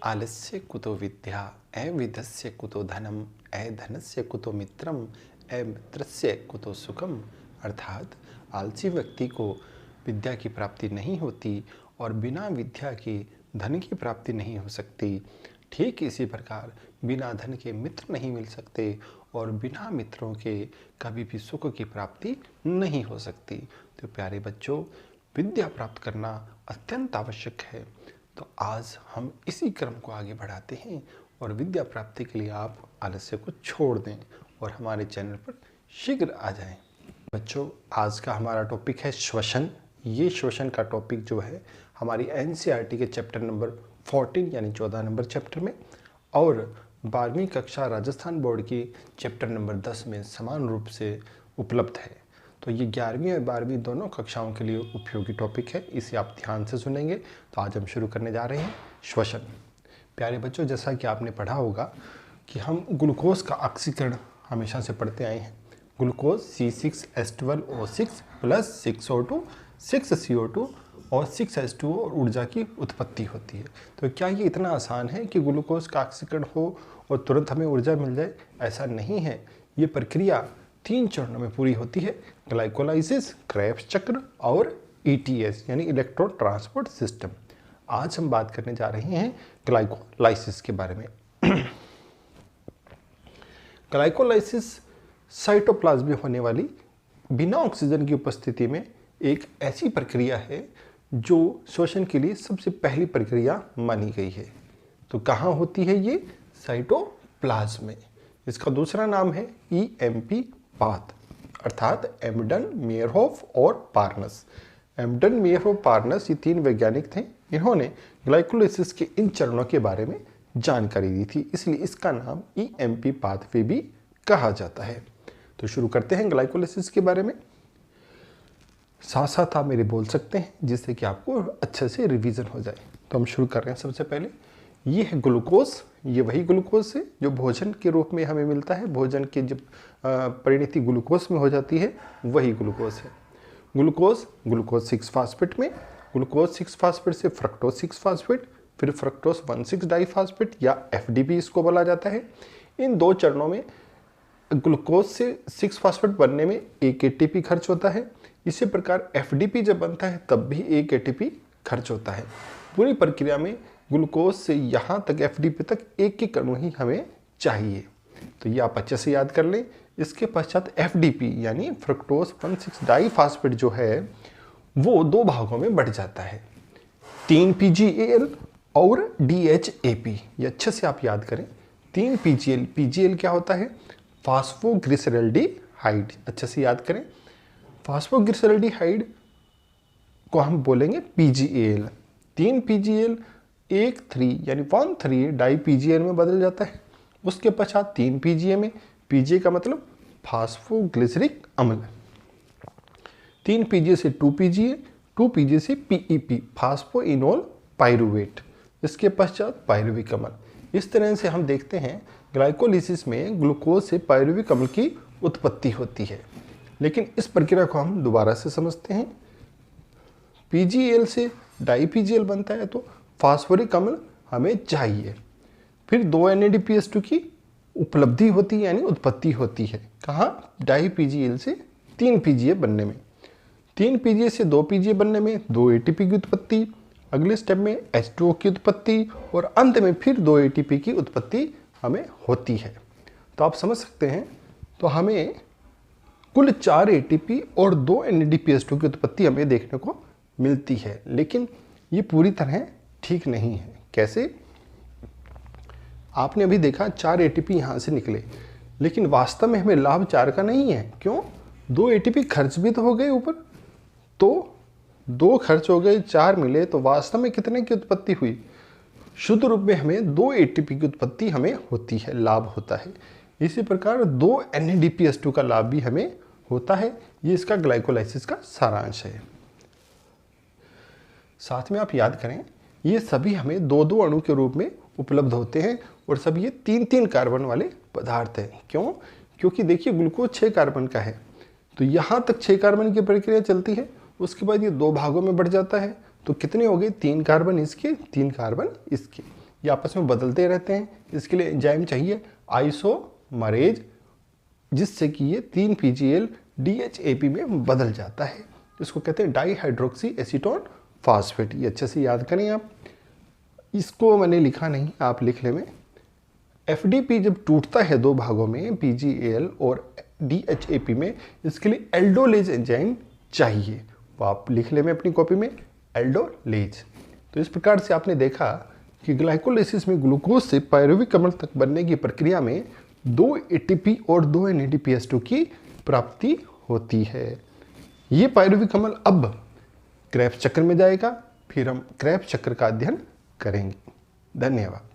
आलस्य कुतो विद्या अविद्यस्य कुतो धनम अधनस्य कुतो मित्रम अमित्रस्य कुतो सुखम। अर्थात आलसी व्यक्ति को विद्या की प्राप्ति नहीं होती और बिना विद्या के धन की प्राप्ति नहीं हो सकती। ठीक इसी प्रकार बिना धन के मित्र नहीं मिल सकते और बिना मित्रों के कभी भी सुख की प्राप्ति नहीं हो सकती। तो प्यारे बच्चों, विद्या प्राप्त करना अत्यंत आवश्यक है। तो आज हम इसी क्रम को आगे बढ़ाते हैं और विद्या प्राप्ति के लिए आप आलस्य को छोड़ दें और हमारे चैनल पर शीघ्र आ जाएं। बच्चों, आज का हमारा टॉपिक है श्वसन। ये श्वसन का टॉपिक जो है हमारी एनसीईआरटी के चैप्टर नंबर 14 यानी 14 नंबर चैप्टर में और 12वीं कक्षा राजस्थान बोर्ड की चैप्टर नंबर 10 में समान रूप से उपलब्ध है। तो ये 11वीं और 12वीं दोनों कक्षाओं के लिए उपयोगी टॉपिक है, इसे आप ध्यान से सुनेंगे। तो आज हम शुरू करने जा रहे हैं श्वसन। प्यारे बच्चों, जैसा कि आपने पढ़ा होगा कि हम ग्लूकोज का ऑक्सीकरण हमेशा से पढ़ते आए हैं। Glucose C6H12O6 plus 6O2 6CO2 और 6H2O और ऊर्जा की उत्पत्ति होती है। तो क्या ये इतना आसान है कि ग्लूकोज का ऑक्सीकरण हो और तुरंत हमें ऊर्जा मिल जाए? ऐसा नहीं है। ये प्रक्रिया 3 चरणों में पूरी होती है: ग्लाइकोलाइसिस, क्रेब्स चक्र और ETS यानी इलेक्ट्रॉन ट्रांसपोर्ट सिस्टम। आज हम बात करने जा रहे हैं ग्लाइकोलाइसिस के बारे में। ग्लाइकोलाइसिस साइटोप्लाज्म में होने वाली बिना ऑक्सीजन की उपस्थिति में एक ऐसी प्रक्रिया है जो श्वसन के लिए सबसे पहली प्रक्रिया मानी गई है। तो कहाँ होती है ये? साइटोप्लाज्म में। इसका दूसरा नाम है EMP पाथ अर्थात एम्डन, मेयरहोफ और पार्नस। एम्डन, मेयरहोफ, पार्नस ये 3 वैज्ञानिक थे। इन्होंने ग्लाइकोलाइसिस के इन चरणों के बारे में जानकारी दी थी, इसलिए इसका नाम EMP पाथवे भी कहा जाता है। तो शुरू करते हैं ग्लाइकोलाइसिस के बारे में। साथ साथ आप मेरे बोल सकते हैं जिससे कि आपको अच्छे से रिवीजन हो जाए। तो हम शुरू कर रहे हैं। सबसे पहले ये है ग्लूकोज। ये वही ग्लूकोज है जो भोजन के रूप में हमें मिलता है। भोजन की जब परिणति ग्लूकोज में हो जाती है वही ग्लूकोज है। ग्लूकोज 6 फास्फेट में, ग्लूकोज 6 फास्फेट से फ्रक्टोज 6 फास्फेट, फिर फ्रक्टोज 1,6 डाइफास्फेट या FDP इसको बोला जाता है। इन 2 चरणों में ग्लूकोज से 6 फास्फेट बनने में 1 ATP खर्च होता है। इसी प्रकार FDP जब बनता है तब भी 1 ATP खर्च होता है। पूरी प्रक्रिया में ग्लूकोज से यहाँ तक FDP तक एक ही अणु ही हमें चाहिए। तो ये आप अच्छे से याद कर लें। इसके पश्चात FDP यानी फ्रक्टोज 1,6 डाइफास्फेट जो है वो 2 भागों में बढ़ जाता है, 3 PGAL और DHAP। ये अच्छे से आप याद करें। 3 PGAL। PGAL क्या होता है? फास्फोग्लिसरल्डिहाइड। अच्छे से याद करें। फास्फोग्लिसरल्डिहाइड को हम बोलेंगे PGAL। 3 PGAL 1,3 यानी 1,3 डाई PGAL में बदल जाता है। उसके पश्चात 3 PGA में, PGA का मतलब फास्फोग्लिसरिक अम्ल। 3 PGA से 2 PGA, 2 PGA से PEP फास्फोइनोल पाइरुवेट। इसके पश्चात पाइरुविक अम्ल। इस तरह से हम देखते हैं ग्लाइकोलाइसिस में ग्लूकोज से पाइरुविक अम्ल की उत्पत्ति होती है। लेकिन इस प्रक्रिया को हम दोबारा से समझते हैं। PGAL से डाई PGAL बनता है तो फास्फोरिक अम्ल हमें चाहिए। फिर 2 NADPH2 की उपलब्धि होती है यानी उत्पत्ति होती है। कहाँ? डाई PGAL से 3 PGA बनने में। 3 PGA से 2 PGA बनने में 2 ATP की उत्पत्ति, अगले स्टेप में H2O की उत्पत्ति और अंत में फिर 2 ATP की उत्पत्ति हमें होती है। तो आप समझ सकते हैं। तो हमें कुल 4 ATP और 2 NADPH2 की उत्पत्ति हमें देखने को मिलती है। लेकिन ये पूरी तरह ठीक नहीं है। कैसे? आपने अभी देखा 4 ATP यहाँ से निकले, लेकिन वास्तव में हमें लाभ 4 का नहीं है। क्यों? 2 ATP खर्च भी तो हो गए ऊपर। तो 2 खर्च हो गए, 4 मिले, तो वास्तव में कितने की उत्पत्ति हुई? शुद्ध रूप में हमें 2 ATP की उत्पत्ति हमें होती है, लाभ होता है। इसी प्रकार 2 NADPH2 का लाभ भी हमें होता है। ये इसका ग्लाइकोलाइसिस का सारांश है। साथ में आप याद करें, ये सभी हमें 2-2 अणु के रूप में उपलब्ध होते हैं और सब ये 3-3 कार्बन वाले पदार्थ हैं। क्यों? क्योंकि देखिए ग्लूकोज 6 कार्बन का है, तो यहाँ तक 6 कार्बन की प्रक्रिया चलती है। उसके बाद ये 2 भागों में बढ़ जाता है। तो कितने हो गए? 3 कार्बन इसके, 3 कार्बन इसके। ये आपस में बदलते रहते हैं। इसके लिए एंजाइम चाहिए आइसोमरेज, जिससे कि ये 3-PGL DHAP में बदल जाता है। इसको कहते हैं डाईहाइड्रोक्सी एसीटोन फास्फेट। ये अच्छे से याद करें आप। इसको मैंने लिखा नहीं, आप लिख ले में। FDP जब टूटता है दो भागों में, PGAL और DHAP में, इसके लिए एल्डोलेज एंजाइम चाहिए। वो आप लिख ले में अपनी कॉपी में, एल्डोलेज। तो इस प्रकार से आपने देखा कि ग्लाइकोलाइसिस में ग्लूकोज से पायरुविक अम्ल तक बनने की प्रक्रिया में 2 ATP और 2 NADPH2 की प्राप्ति होती है। ये पायरुविक अम्ल अब क्रेब्स चक्र में जाएगा, फिर हम क्रेब्स चक्र का अध्ययन करेंगे। धन्यवाद।